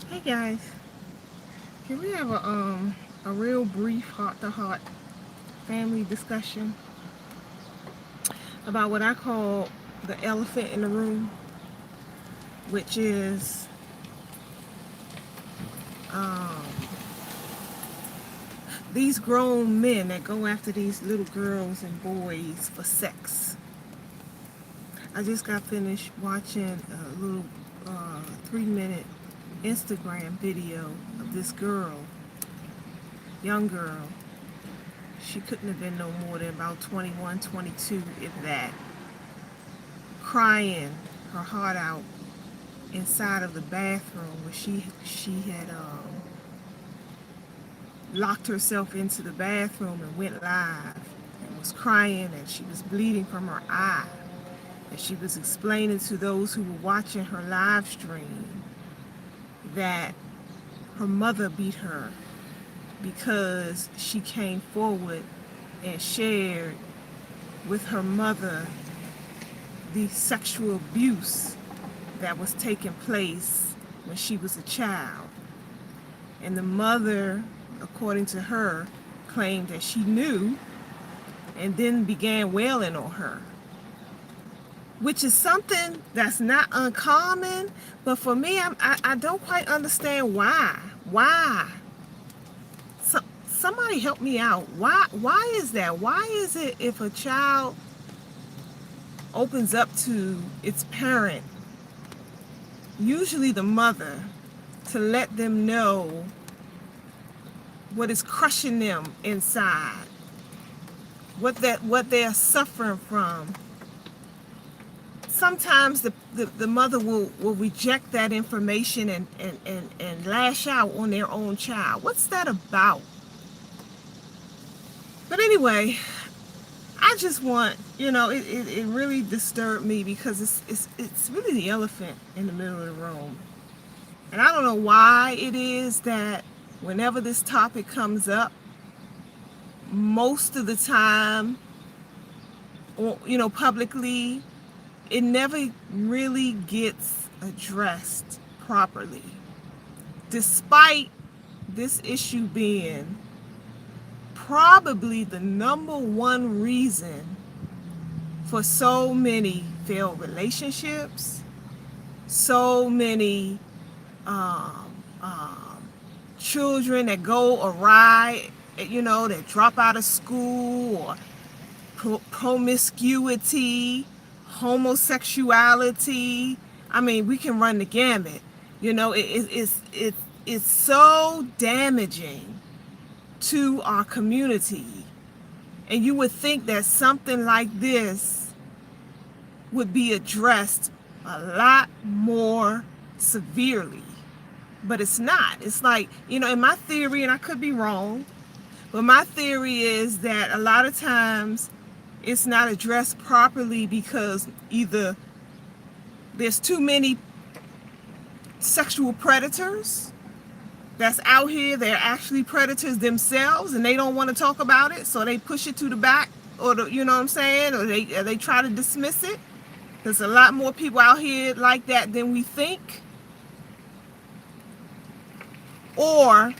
Hey guys, can we have a real brief heart-to-heart family discussion about what I call the elephant in the room, which is um, these grown men that go after these little girls and boys for sex. I just got finished watching a little 3-minute Instagram video of this girl, young girl. She couldn't have been no more than about 21, 22, if that, crying her heart out inside of the bathroom where she had locked herself into the bathroom and went live and was crying, and she was bleeding from her eye, and she was explaining to those who were watching her live stream that her mother beat her because she came forward and shared with her mother the sexual abuse that was taking place when she was a child. And the mother, according to her, claimed that she knew and then began wailing on her, which is something that's not uncommon. But for me, I don't quite understand why. Why? Somebody help me out. Why is that? Why is it if a child opens up to its parent, usually the mother, to let them know what is crushing them inside, what they're suffering from? Sometimes the mother will reject that information and lash out on their own child. What's that about? But anyway, I just want, it really disturbed me because it's really the elephant in the middle of the room. And I don't know why it is that whenever this topic comes up, most of the time, publicly, it never really gets addressed properly. Despite this issue being probably the number one reason for so many failed relationships, so many children that go awry, that drop out of school, or promiscuity, homosexuality. I mean, we can run the gamut. It's so damaging to our community. And you would think that something like this would be addressed a lot more severely. But it's not. It's like, in my theory, and I could be wrong, but my theory is that a lot of times it's not addressed properly because either there's too many sexual predators that's out here. They're actually predators themselves and they don't want to talk about it, so they push it to the back, or you know what I'm saying, or they try to dismiss it. There's a lot more people out here like that than we think. Or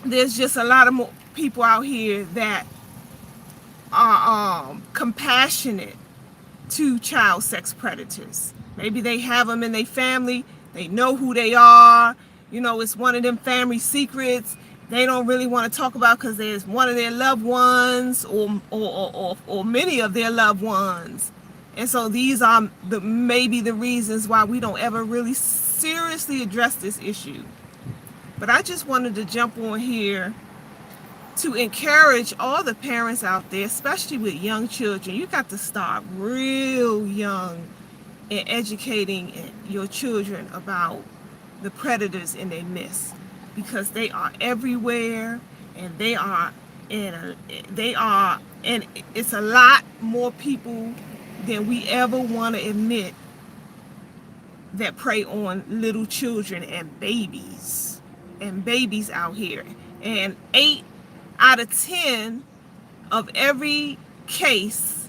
there's just a lot of more people out here that are compassionate to child sex predators. Maybe they have them in their family. They know who they are. It's one of them family secrets they don't really want to talk about because there's one of their loved ones or many of their loved ones. And so these are maybe the reasons why we don't ever really seriously address this issue. But I just wanted to jump on here to encourage all the parents out there, especially with young children. You got to start real young in educating your children about the predators in their midst, because they are everywhere, and and it's a lot more people than we ever want to admit that prey on little children and babies out here. And 8 out of 10 of every case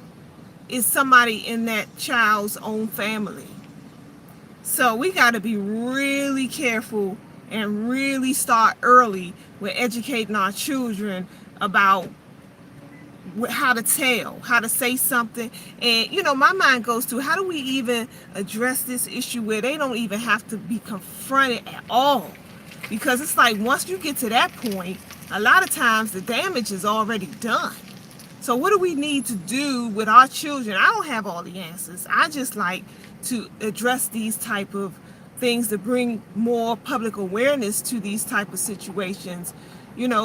is somebody in that child's own family. So we got to be really careful and really start early with educating our children about how to tell, how to say something. And, my mind goes to, how do we even address this issue where they don't even have to be confronted at all? Because it's like once you get to that point, a lot of times the damage is already done. So what do we need to do with our children? I don't have all the answers. I just like to address these type of things to bring more public awareness to these type of situations,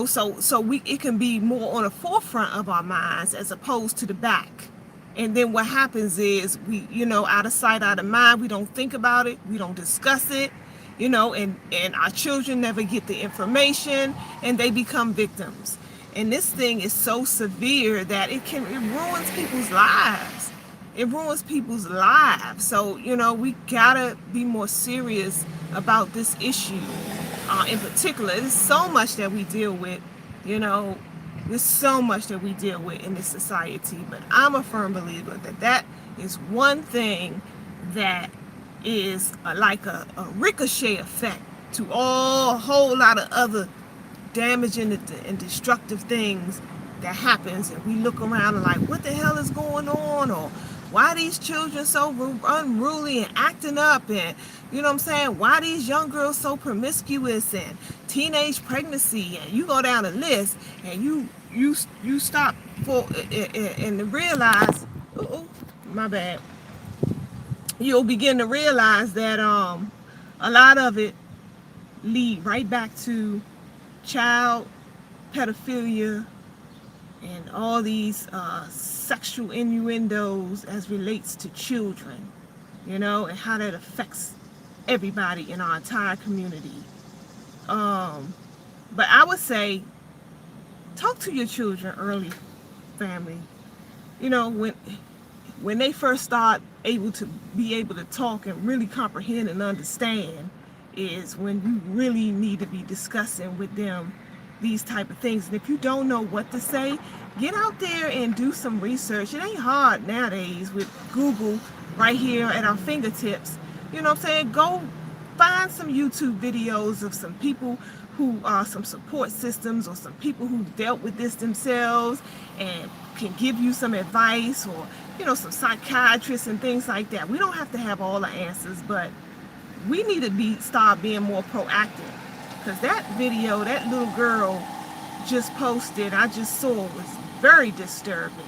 so it can be more on the forefront of our minds as opposed to the back. And then what happens is we, out of sight, out of mind, we don't think about it, we don't discuss it, and our children never get the information and they become victims. And this thing is so severe that it ruins people's lives. It ruins people's lives. So, we gotta be more serious about this issue. In particular, there's so much that we deal with, there's so much that we deal with in this society. But I'm a firm believer that is one thing that is like a ricochet effect to a whole lot of other damaging and destructive things that happens, and we look around and like, what the hell is going on? Or why are these children so unruly and acting up? And why are these young girls so promiscuous and teenage pregnancy? And you go down the list and you stop for and realize, my bad. You'll begin to realize that a lot of it lead right back to child pedophilia and all these sexual innuendos as relates to children, and how that affects everybody in our entire community. But I would say, talk to your children early, family. When they first start able to talk and really comprehend and understand is when you really need to be discussing with them these type of things. And if you don't know what to say, get out there and do some research. It ain't hard nowadays with Google right here at our fingertips. Go find some YouTube videos of some people who are some support systems or some people who dealt with this themselves and can give you some advice, or some psychiatrists and things like that. We don't have to have all the answers, but we need to start being more proactive. Because that video that little girl just posted, I just saw, was very disturbing.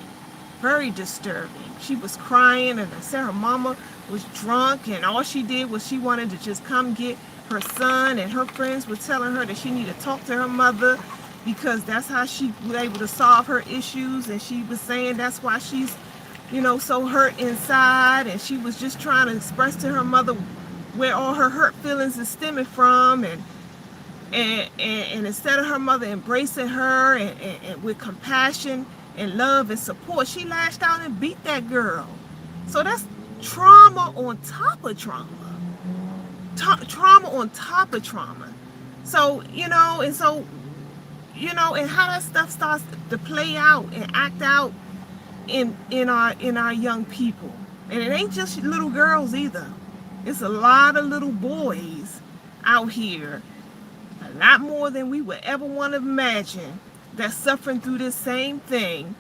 Very disturbing. She was crying, and I said her mama was drunk, and all she did was she wanted to just come get her son, and her friends were telling her that she needed to talk to her mother because that's how she was able to solve her issues. And she was saying that's why she's, so hurt inside, and she was just trying to express to her mother where all her hurt feelings is stemming from. And instead of her mother embracing her and with compassion and love and support, she lashed out and beat that girl. So that's trauma on top of trauma. Trauma on top of trauma. So, and how that stuff starts to play out and act out in our young people. And it ain't just little girls either. It's a lot of little boys out here, a lot more than we would ever want to imagine, that's suffering through this same thing.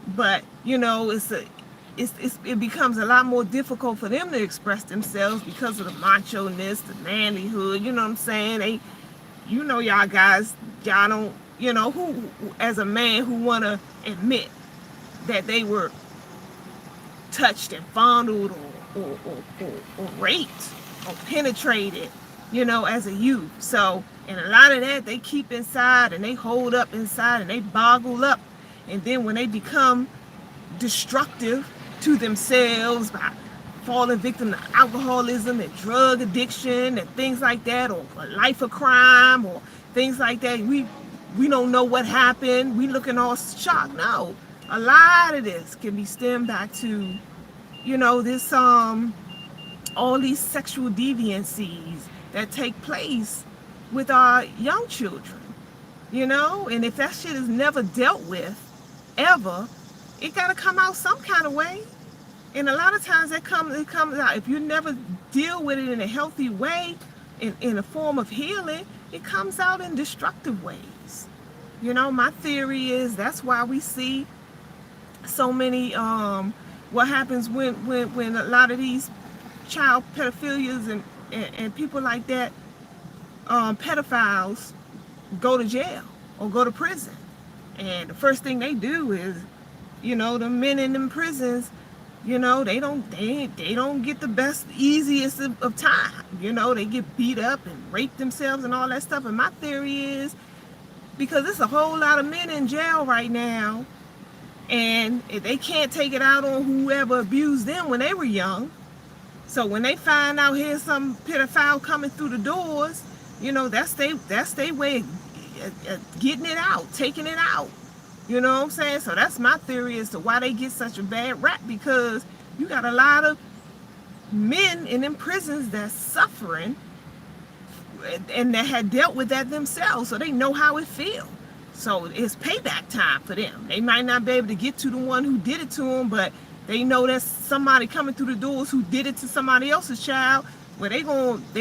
But it becomes a lot more difficult for them to express themselves because of the macho-ness, the manlyhood. You know what I'm saying? Y'all guys, y'all don't, who as a man who want to admit that they were touched and fondled or raped or penetrated, as a youth. So, and a lot of that they keep inside and they hold up inside and they boggle up. And then when they become destructive to themselves by falling victim to alcoholism and drug addiction and things like that, or a life of crime or things like that, we don't know what happened. We looking all shocked. No, a lot of this can be stemmed back to, this all these sexual deviancies that take place with our young children, and if that shit is never dealt with ever, it got to come out some kind of way. And a lot of times it comes out, if you never deal with it in a healthy way, in a form of healing, it comes out in destructive ways. You know, my theory is that's why we see so many what happens when a lot of these child pedophilias and people like that, pedophiles, go to jail or go to prison. And the first thing they do is, you know, the men in them prisons, you know, they don't get the best, easiest of time. You know, they get beat up and rape themselves and all that stuff. And my theory is because there's a whole lot of men in jail right now, and they can't take it out on whoever abused them when they were young. So when they find out here's some pedophile coming through the doors, you know, that's their way of getting it out, taking it out. You know what I'm saying? So that's my theory as to why they get such a bad rap, because you got a lot of men in them prisons that's suffering and that had dealt with that themselves, so they know how it feels. So it's payback time for them. They might not be able to get to the one who did it to them, but they know there's somebody coming through the doors who did it to somebody else's child. Well, they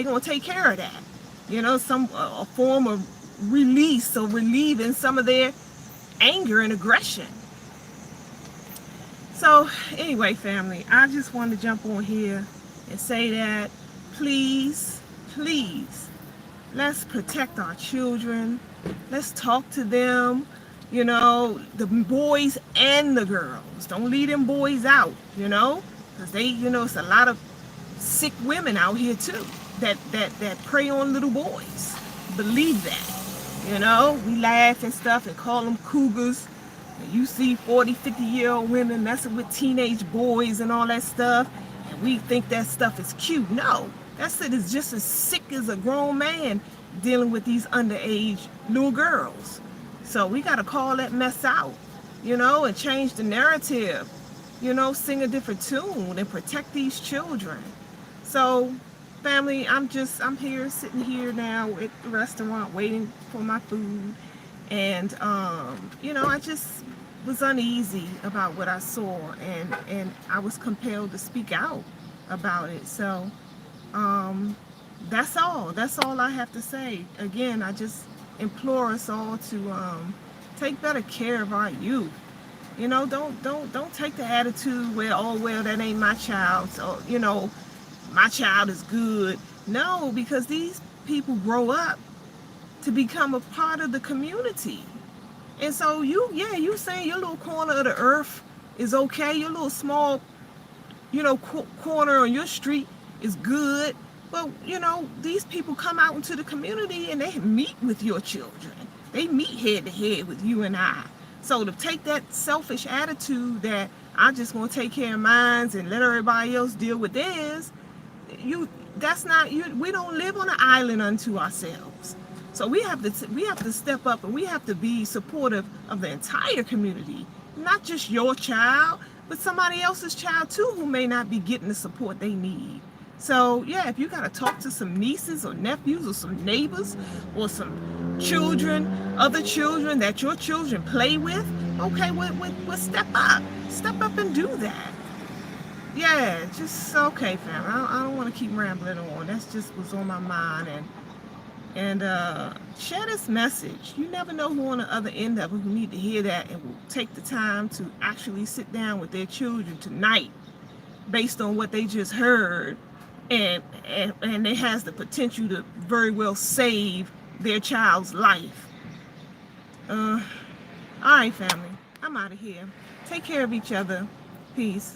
gonna take care of that. You know, a form of release or relieving some of their anger and aggression. So anyway, family, I just want to jump on here and say that please, let's protect our children. Let's talk to them, you know, the boys and the girls. Don't leave them boys out, you know, because they, you know, it's a lot of sick women out here too that prey on little boys. Believe that. You know, we laugh and stuff and call them cougars. And you see 40, 50-year-old women messing with teenage boys and all that stuff, and we think that stuff is cute. No, that shit is just as sick as a grown man dealing with these underage little girls. So we got to call that mess out, you know, and change the narrative, you know, sing a different tune and protect these children. So family, I'm here, sitting here now at the restaurant waiting for my food, and you know, I just was uneasy about what I saw, and I was compelled to speak out about it. So that's all I have to say. Again, I just implore us all to take better care of our youth. You know, don't take the attitude where, oh well, that ain't my child, so you know, my child is good. No, because these people grow up to become a part of the community. And so you saying your little corner of the earth is okay, your little small, you know, corner on your street is good. But, you know, these people come out into the community and they meet with your children. They meet head to head with you and I. So to take that selfish attitude that I'm just going to take care of mine and let everybody else deal with theirs, we don't live on an island unto ourselves. So we have to step up, and we have to be supportive of the entire community, not just your child, but somebody else's child too who may not be getting the support they need. So yeah, if you got to talk to some nieces or nephews or some neighbors or some children, other children that your children play with, okay, well step up and do that. Yeah, just okay, fam. I don't want to keep rambling on. That's just what's on my mind, and share this message. You never know who on the other end of it who need to hear that and will take the time to actually sit down with their children tonight based on what they just heard, and it has the potential to very well save their child's life. All right, family. I'm out of here. Take care of each other. Peace.